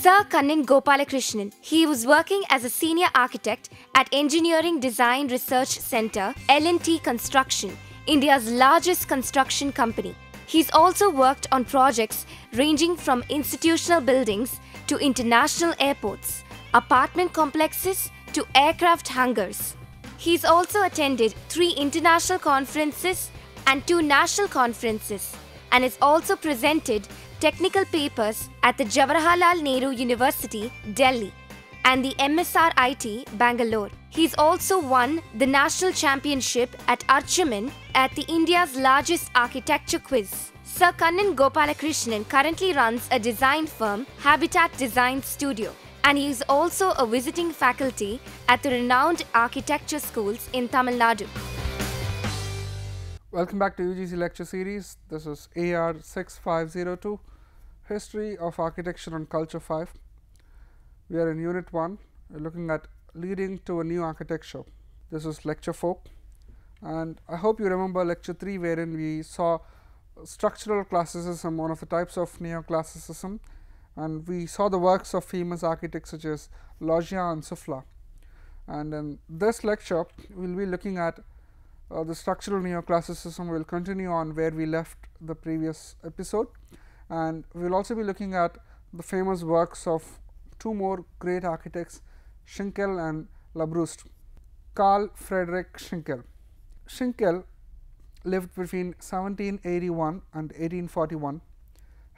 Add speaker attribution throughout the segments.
Speaker 1: Sir Kannan Gopalakrishnan. He was working as a senior architect at Engineering Design Research Centre, L&T Construction, India's largest construction company. He's also worked on projects ranging from institutional buildings to international airports, apartment complexes to aircraft hangars. He's also attended 3 international conferences and 2 national conferences, and has also presented technical papers at the Jawaharlal Nehru University, Delhi, and the MSRIT, Bangalore. He's also won the national championship at Archaman at the India's largest architecture quiz. Sir Kannan Gopalakrishnan currently runs a design firm, Habitat Design Studio, and he is also a visiting faculty at the renowned architecture schools in Tamil Nadu.
Speaker 2: Welcome back to UGC lecture series. This is AR 6502, History of Architecture and Culture 5. We are in Unit 1. We are looking at leading to a new architecture. This is lecture 4, and I hope you remember lecture 3, wherein we saw structural classicism, one of the types of neoclassicism, and we saw the works of famous architects such as Loggia and Souffla. And in this lecture, we will be looking at the structural neoclassicism. We will continue on where we left the previous episode, and we will also be looking at the famous works of 2 more great architects, Schinkel and Labrouste. Carl Friedrich Schinkel. Schinkel lived between 1781 and 1841.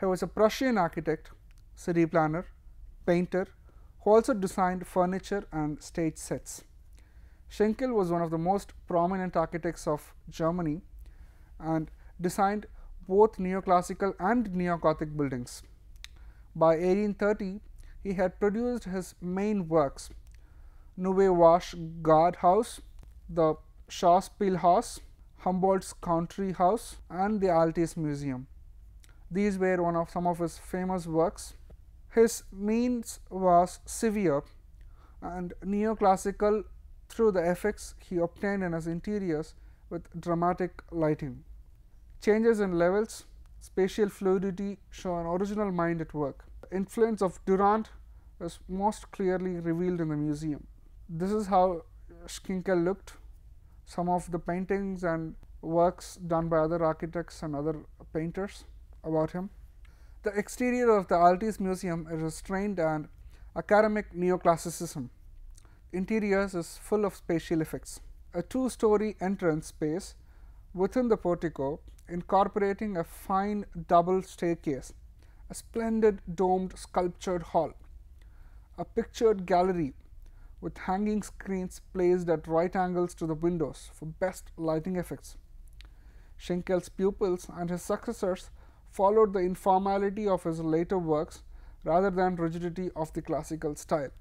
Speaker 2: He was a Prussian architect, city planner, painter, who also designed furniture and stage sets. Schinkel was one of the most prominent architects of Germany and designed both neoclassical and neo-Gothic buildings. By 1830, he had produced his main works, Neue Wasch Guardhaus, the Schauspielhaus, Humboldt's Country House, and the Altes Museum. These were some of his famous works. His means was severe and neoclassical through the effects he obtained in his interiors with dramatic lighting. Changes in levels, spatial fluidity show an original mind at work. The influence of Durand is most clearly revealed in the museum. This is how Schinkel looked. Some of the paintings and works done by other architects and other painters about him. The exterior of the Altes Museum is restrained and academic neoclassicism. Interiors is full of spatial effects. A 2-story entrance space within the portico, incorporating a fine double staircase, a splendid domed sculptured hall, a pictured gallery with hanging screens placed at right angles to the windows for best lighting effects. Schinkel's pupils and his successors followed the informality of his later works rather than rigidity of the classical style.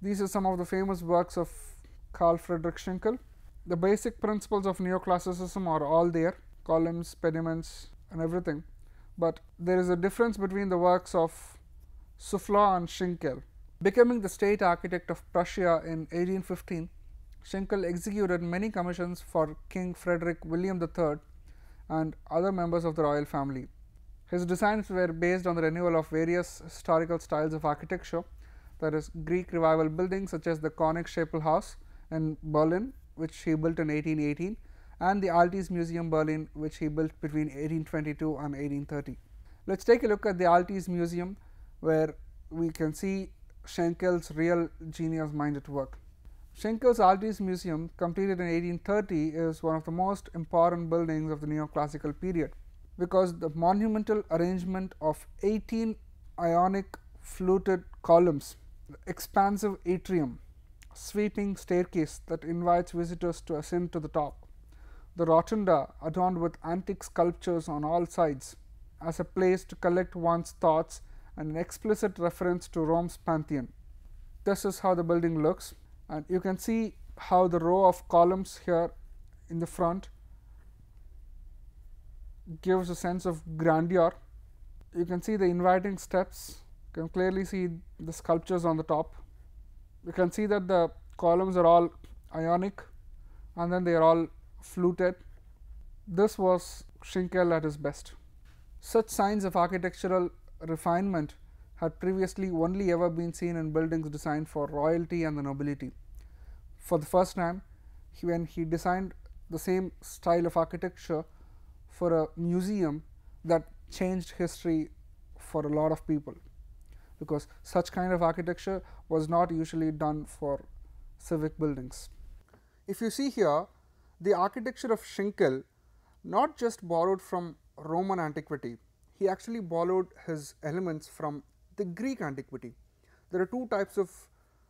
Speaker 2: These are some of the famous works of Carl Friedrich Schinkel. The basic principles of neoclassicism are all there, columns, pediments and everything, but there is a difference between the works of Souffla and Schinkel. Becoming the state architect of Prussia in 1815, Schinkel executed many commissions for King Frederick William III and other members of the royal family. His designs were based on the renewal of various historical styles of architecture, that is, Greek revival buildings such as the Königsschapel House in Berlin, which he built in 1818, and the Altes Museum Berlin, which he built between 1822 and 1830. Let us take a look at the Altes Museum, where we can see Schinkel's real genius mind at work. Schinkel's Altes Museum, completed in 1830, is one of the most important buildings of the neoclassical period, because the monumental arrangement of 18 Ionic fluted columns, the expansive atrium, sweeping staircase that invites visitors to ascend to the top, the rotunda adorned with antique sculptures on all sides as a place to collect one's thoughts, and an explicit reference to Rome's Pantheon. This is how the building looks, and you can see how the row of columns here in the front gives a sense of grandeur. You can see the inviting steps, you can clearly see the sculptures on the top. You can see that the columns are all Ionic and then they are all fluted. This was Schinkel at his best. Such signs of architectural refinement had previously only ever been seen in buildings designed for royalty and the nobility. For the first time, when he designed the same style of architecture for a museum, that changed history for a lot of people, because such kind of architecture was not usually done for civic buildings. If you see here, the architecture of Schinkel not just borrowed from Roman antiquity, he actually borrowed his elements from the Greek antiquity. There are two types of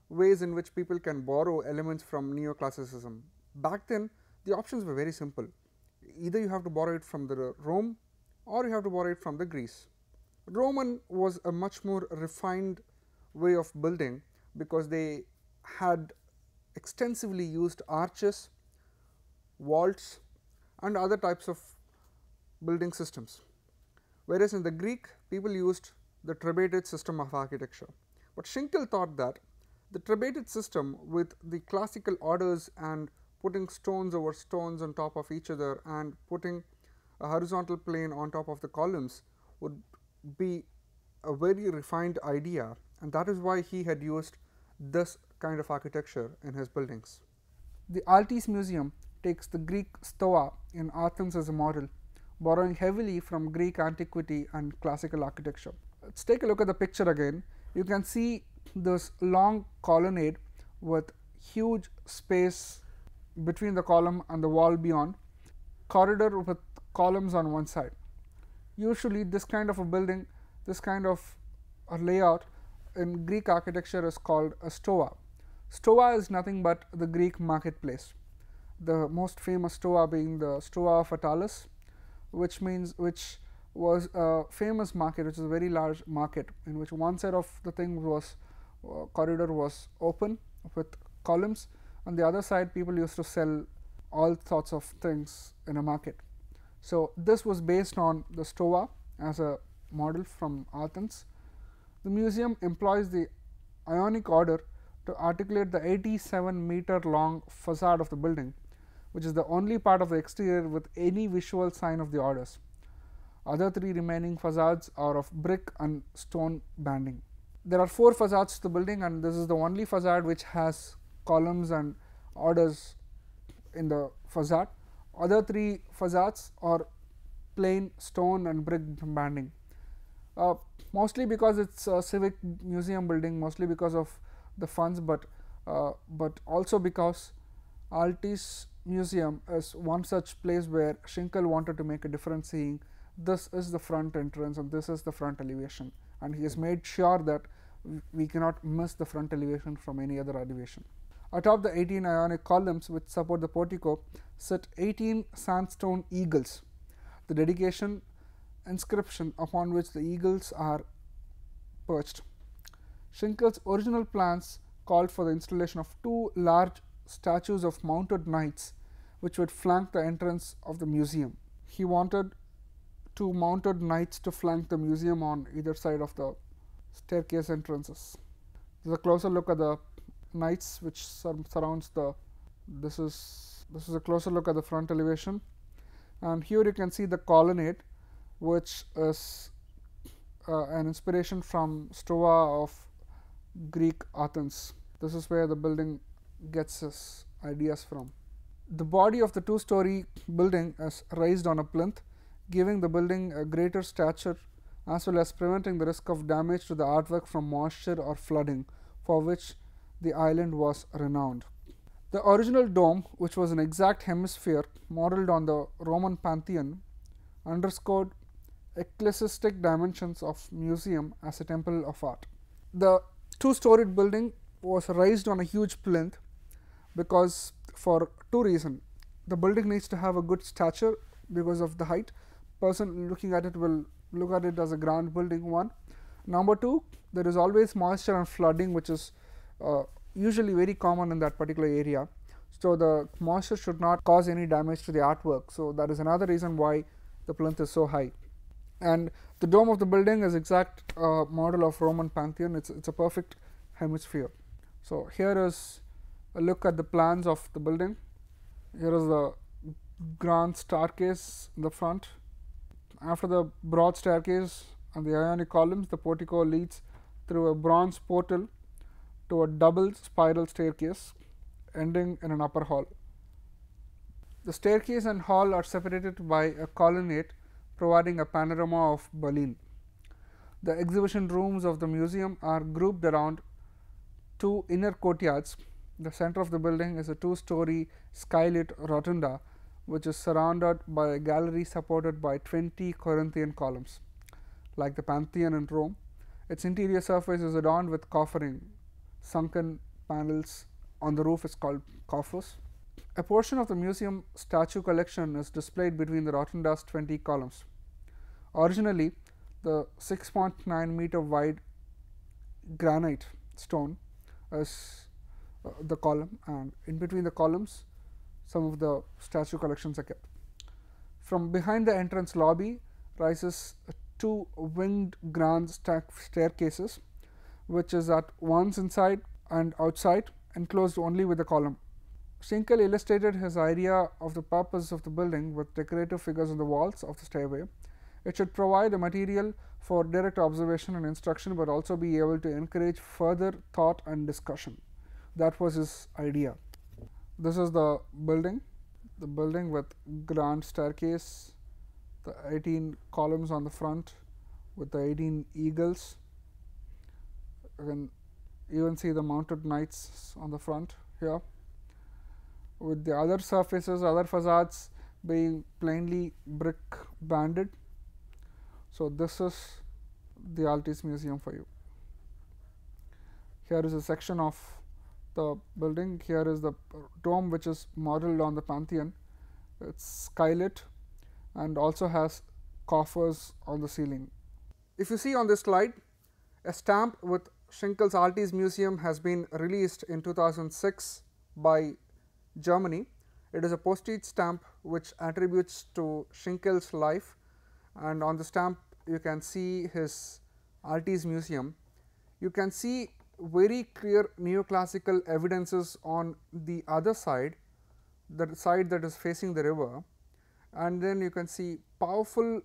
Speaker 2: ways in which people can borrow elements from neoclassicism. Back then, the options were very simple. Either you have to borrow it from the Rome or you have to borrow it from the Greece. Roman was a much more refined way of building because they had extensively used arches, vaults and other types of building systems. Whereas in the Greek, people used the trabeated system of architecture. But Schinkel thought that the trabeated system with the classical orders and putting stones over stones on top of each other and putting a horizontal plane on top of the columns would be a very refined idea, and that is why he had used this kind of architecture in his buildings. The Altis Museum takes the Greek stoa in Athens as a model, borrowing heavily from Greek antiquity and classical architecture. Let's take a look at the picture again. You can see this long colonnade with huge space between the column and the wall beyond, corridor with columns on one side. Usually this kind of a building, this kind of a layout in Greek architecture is called a stoa. Stoa is nothing but the Greek marketplace. The most famous stoa being the Stoa of Attalus, which was a famous market, which is a very large market in which one side of the thing was corridor was open with columns, and the other side people used to sell all sorts of things in a market. So this was based on the stoa as a model from Athens. The museum employs the Ionic order to articulate the 87-meter long facade of the building, which is the only part of the exterior with any visual sign of the orders. Other three remaining facades are of brick and stone banding. There are 4 facades to the building, and this is the only facade which has columns and orders in the facade. Other 3 facades are plain stone and brick banding. Mostly because it's a civic museum building, mostly because of the funds, but also because Altis Museum is one such place where Schinkel wanted to make a difference, saying this is the front entrance and this is the front elevation, and he has made sure that we cannot miss the front elevation from any other elevation. Atop the 18 Ionic columns which support the portico sit 18 sandstone eagles, the dedication inscription upon which the eagles are perched. Schinkel's original plans called for the installation of 2 large statues of mounted knights which would flank the entrance of the museum. He wanted 2 mounted knights to flank the museum on either side of the staircase entrances. This is a closer look at the knights which surrounds the. This is a closer look at the front elevation, and here you can see the colonnade, which is an inspiration from Stoa of Greek Athens. This is where the building gets its ideas from. The body of the 2-story building is raised on a plinth, giving the building a greater stature as well as preventing the risk of damage to the artwork from moisture or flooding, for which the island was renowned. The original dome, which was an exact hemisphere modelled on the Roman Pantheon, underscored ecclesiastic dimensions of museum as a temple of art. The 2-storied building was raised on a huge plinth because for 2 reasons. The building needs to have a good stature because of the height. Person looking at it will look at it as a grand building, 1. Number 2, there is always moisture and flooding, which is usually very common in that particular area. So the moisture should not cause any damage to the artwork. So that is another reason why the plinth is so high. And the dome of the building is exact model of Roman Pantheon. It's a perfect hemisphere. So here is a look at the plans of the building. Here is the grand staircase in the front. After the broad staircase and the Ionic columns, the portico leads through a bronze portal to a double spiral staircase ending in an upper hall. The staircase and hall are separated by a colonnade providing a panorama of Berlin. The exhibition rooms of the museum are grouped around two inner courtyards. The center of the building is a two-story skylit rotunda which is surrounded by a gallery supported by 20 Corinthian columns. Like the Pantheon in Rome, its interior surface is adorned with coffering. Sunken panels on the roof is called coffers. A portion of the museum statue collection is displayed between the rotunda's 20 columns. Originally, the 6.9 meter wide granite stone is the column, and in between the columns some of the statue collections are kept. From behind the entrance lobby rises two winged grand staircases which is at once inside and outside, enclosed only with a column. Schinkel illustrated his idea of the purpose of the building with decorative figures on the walls of the stairway. It should provide a material for direct observation and instruction, but also be able to encourage further thought and discussion. That was his idea. This is the building with grand staircase, the 18 columns on the front with the 18 eagles. You can even see the mounted knights on the front here, with the other surfaces, other facades being plainly brick banded. So, this is the Altis Museum for you. Here is a section of the building. Here is the dome which is modeled on the Pantheon. It's skylit and also has coffers on the ceiling. If you see on this slide, a stamp with Schinkel's Altis Museum has been released in 2006 by Germany. It is a postage stamp which attributes to Schinkel's life, and on the stamp you can see his Altis Museum. You can see very clear neoclassical evidences on the other side, the side that is facing the river, and then you can see powerful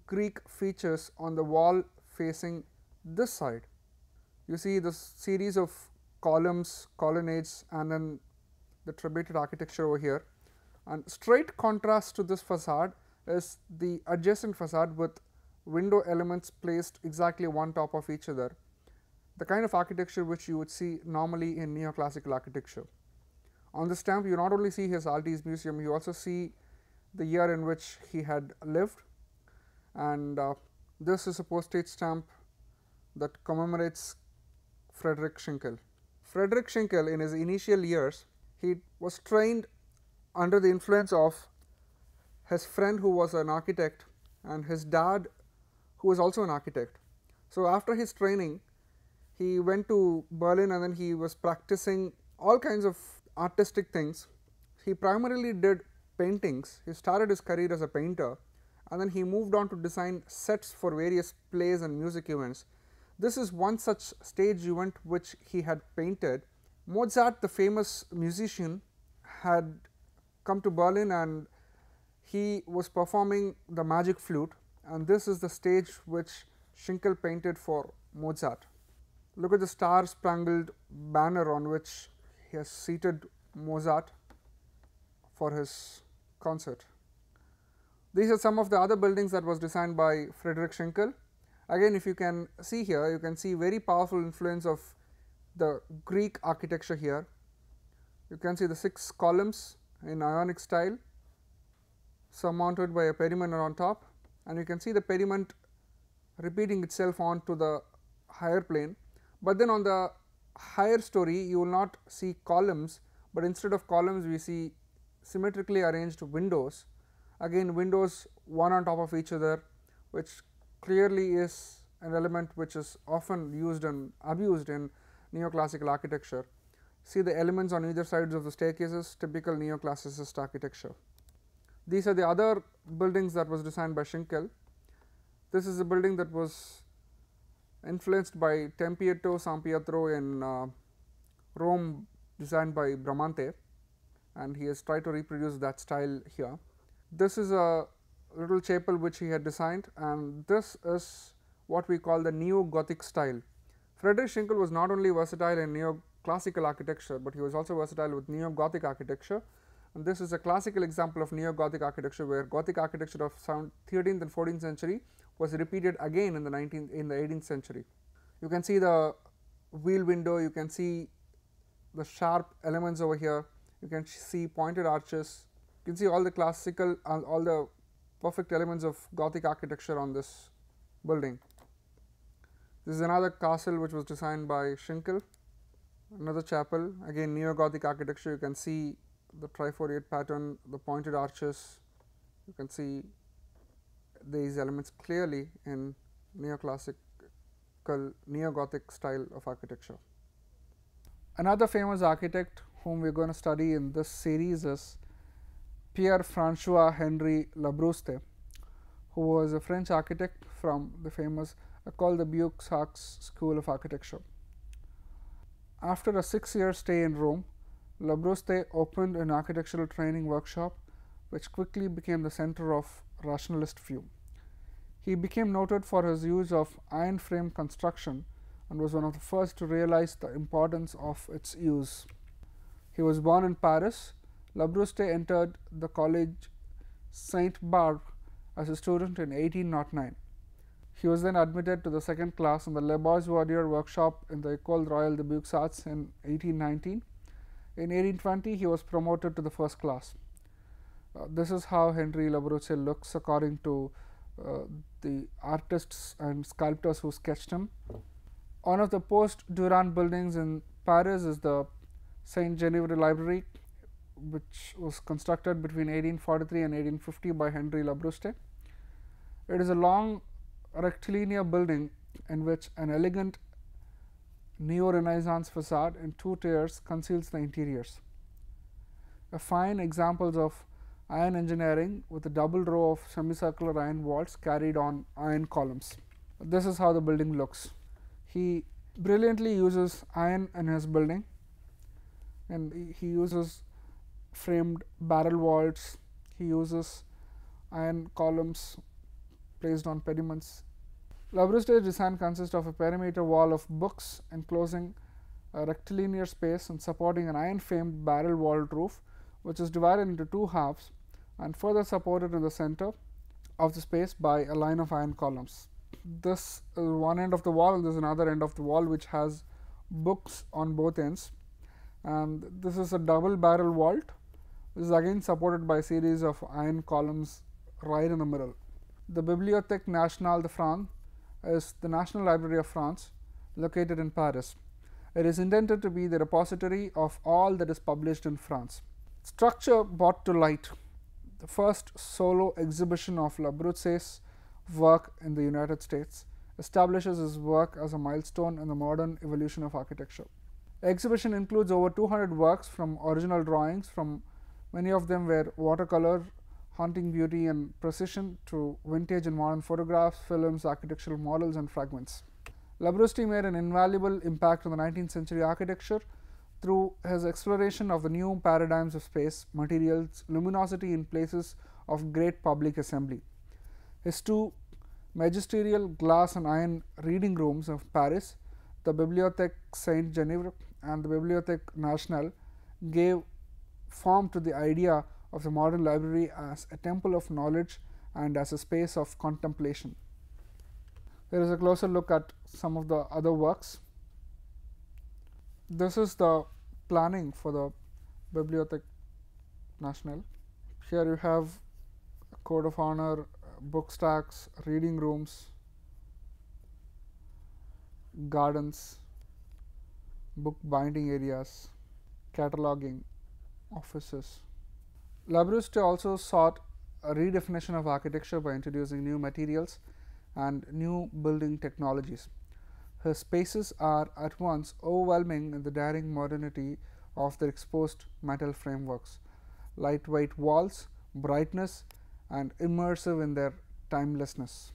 Speaker 2: Greek features on the wall facing this side. You see this series of columns, colonnades, and then the trabeated architecture over here, and straight contrast to this facade is the adjacent facade with window elements placed exactly one top of each other, the kind of architecture which you would see normally in neoclassical architecture. On the stamp you not only see his Altis Museum, you also see the year in which he had lived, and this is a postage stamp that commemorates Friedrich Schinkel. Friedrich Schinkel, in his initial years, he was trained under the influence of his friend who was an architect and his dad who was also an architect. So, after his training he went to Berlin and then he was practicing all kinds of artistic things. He primarily did paintings. He started his career as a painter and then he moved on to design sets for various plays and music events. This is one such stage event which he had painted. Mozart, the famous musician, had come to Berlin and he was performing the magic flute, and this is the stage which Schinkel painted for Mozart. Look at the star spangled banner on which he has seated Mozart for his concert. These are some of the other buildings that was designed by Friedrich Schinkel. Again, if you can see here, you can see very powerful influence of the Greek architecture here. You can see the 6 columns in Ionic style surmounted by a pediment on top, and you can see the pediment repeating itself onto the higher plane. But then on the higher story you will not see columns, but instead of columns we see symmetrically arranged windows, again windows one on top of each other, which clearly is an element which is often used and abused in neoclassical architecture. See the elements on either sides of the staircases, typical neoclassicist architecture. These are the other buildings that was designed by Schinkel. This is a building that was influenced by Tempietto San Pietro in Rome, designed by Bramante, and he has tried to reproduce that style here. This is a little chapel which he had designed, and this is what we call the neo-Gothic style. Friedrich Schinkel was not only versatile in neoclassical architecture, but he was also versatile with neo-Gothic architecture. And this is a classical example of neo-Gothic architecture, where Gothic architecture of 13th and 14th century was repeated again in the 18th century. You can see the wheel window, you can see the sharp elements over here, you can see pointed arches, you can see all the classical, all the perfect elements of Gothic architecture on this building. This is another castle which was designed by Schinkel, another chapel, again neo-Gothic architecture. You can see the triforiate pattern, the pointed arches, you can see these elements clearly in neoclassical, neo-Gothic style of architecture. Another famous architect whom we are going to study in this series is Pierre-François Henri Labrouste, who was a French architect from the famous École de Beaux-Arts School of Architecture. After a 6-year stay in Rome, Labrouste opened an architectural training workshop which quickly became the center of rationalist view. He became noted for his use of iron frame construction and was one of the first to realize the importance of its use. He was born in Paris. Labrouste entered the college Saint-Barbe as a student in 1809. He was then admitted to the second class in the Le Bois-Wardier workshop in the École Royale des Beaux-Arts in 1819. In 1820, he was promoted to the first class. This is how Henri Labrouste looks according to the artists and sculptors who sketched him. One of the post-Durand buildings in Paris is the Saint Genevieve Library, which was constructed between 1843 and 1850 by Henri Labrouste. It is a long rectilinear building in which an elegant neo-Renaissance facade in 2 tiers conceals the interiors. A fine examples of iron engineering with a double row of semicircular iron walls carried on iron columns. This is how the building looks. He brilliantly uses iron in his building, and he uses framed barrel vaults, he uses iron columns placed on pediments. Labrouste's design consists of a perimeter wall of books enclosing a rectilinear space and supporting an iron framed barrel walled roof, which is divided into 2 halves and further supported in the center of the space by a line of iron columns. This is one end of the wall, and there is another end of the wall which has books on both ends, and this is a double barrel vault. This is again supported by a series of iron columns right in the middle. The Bibliothèque Nationale de France is the National Library of France, located in Paris. It is intended to be the repository of all that is published in France. Structure brought to light the first solo exhibition of Labrouste's work in the United States establishes his work as a milestone in the modern evolution of architecture. The exhibition includes over 200 works from original drawings, from many of them were watercolor, haunting beauty and precision, to vintage and modern photographs, films, architectural models and fragments. Labrouste made an invaluable impact on the 19th century architecture through his exploration of the new paradigms of space, materials, luminosity in places of great public assembly. His 2 magisterial glass and iron reading rooms of Paris, the Bibliothèque Saint Genevieve and the Bibliothèque Nationale, gave form to the idea of the modern library as a temple of knowledge and as a space of contemplation. Here is a closer look at some of the other works. This is the planning for the Bibliothèque Nationale. Here you have a code of honor, book stacks, reading rooms, gardens, book binding areas, cataloging, offices. Labrouste also sought a redefinition of architecture by introducing new materials and new building technologies. His spaces are at once overwhelming in the daring modernity of their exposed metal frameworks, lightweight walls, brightness, and immersive in their timelessness.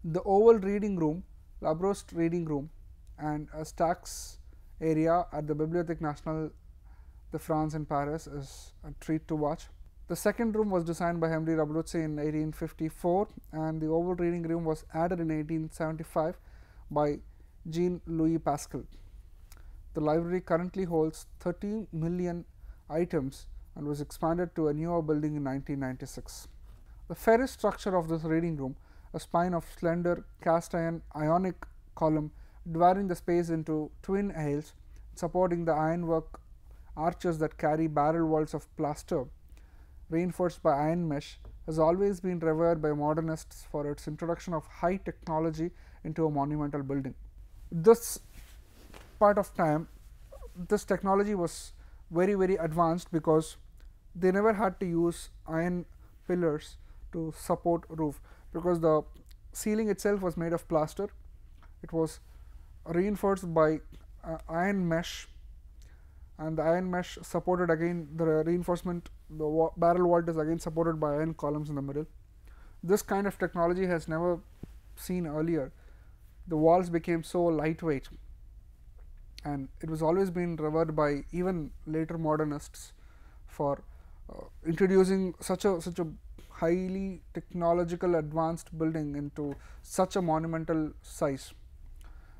Speaker 2: The oval reading room, Labrouste reading room, and a stacks area at the Bibliothèque Nationale de France in Paris is a treat to watch. The second room was designed by Henri Labrouste in 1854, and the oval reading room was added in 1875 by Jean-Louis Pascal. The library currently holds 30 million items and was expanded to a newer building in 1996. The ferrous structure of this reading room, a spine of slender cast iron ionic column dividing the space into twin aisles, supporting the ironwork arches that carry barrel walls of plaster reinforced by iron mesh, has always been revered by modernists for its introduction of high technology into a monumental building. This part of time, this technology was very advanced because they never had to use iron pillars to support roof, because the ceiling itself was made of plaster. It was reinforced by iron mesh, and the iron mesh supported again the reinforcement. The barrel vault is again supported by iron columns in the middle. This kind of technology has never seen earlier. The walls became so lightweight, and it was always been revered by even later modernists for introducing such a highly technological advanced building into such a monumental size.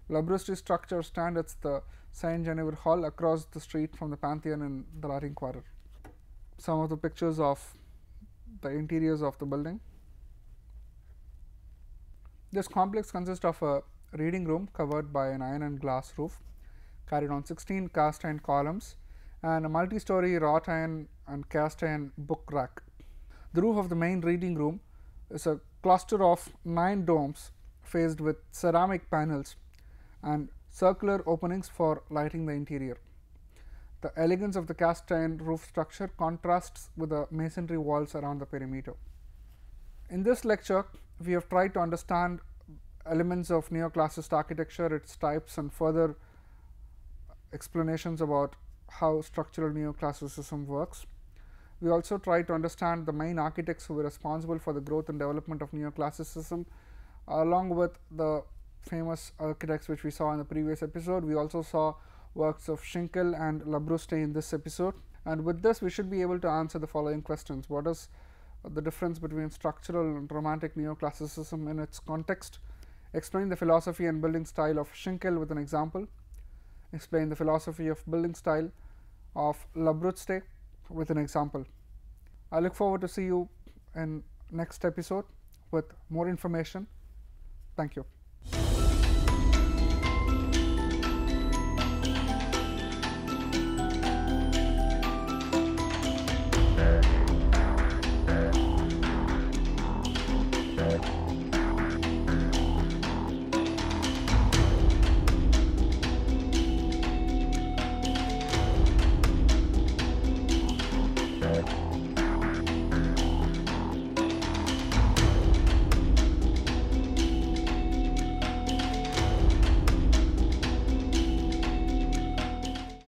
Speaker 2: Laboratory structure stands at the Saint Genevieve Hall across the street from the Pantheon in the Latin Quarter. Some of the pictures of the interiors of the building. This complex consists of a reading room covered by an iron and glass roof, carried on 16 cast iron columns, and a multi-story wrought iron and cast iron book rack. The roof of the main reading room is a cluster of 9 domes faced with ceramic panels and circular openings for lighting the interior. The elegance of the cast iron roof structure contrasts with the masonry walls around the perimeter. In this lecture, we have tried to understand elements of neoclassicist architecture, its types, and further explanations about how structural neoclassicism works. We also tried to understand the main architects who were responsible for the growth and development of neoclassicism, along with the famous architects which we saw in the previous episode. We also saw works of Schinkel and Labrouste in this episode, and with this we should be able to answer the following questions. What is the difference between structural and romantic neoclassicism in its context? Explain the philosophy and building style of Schinkel with an example. Explain the philosophy of building style of Labrouste with an example. I look forward to see you in next episode with more information. Thank you.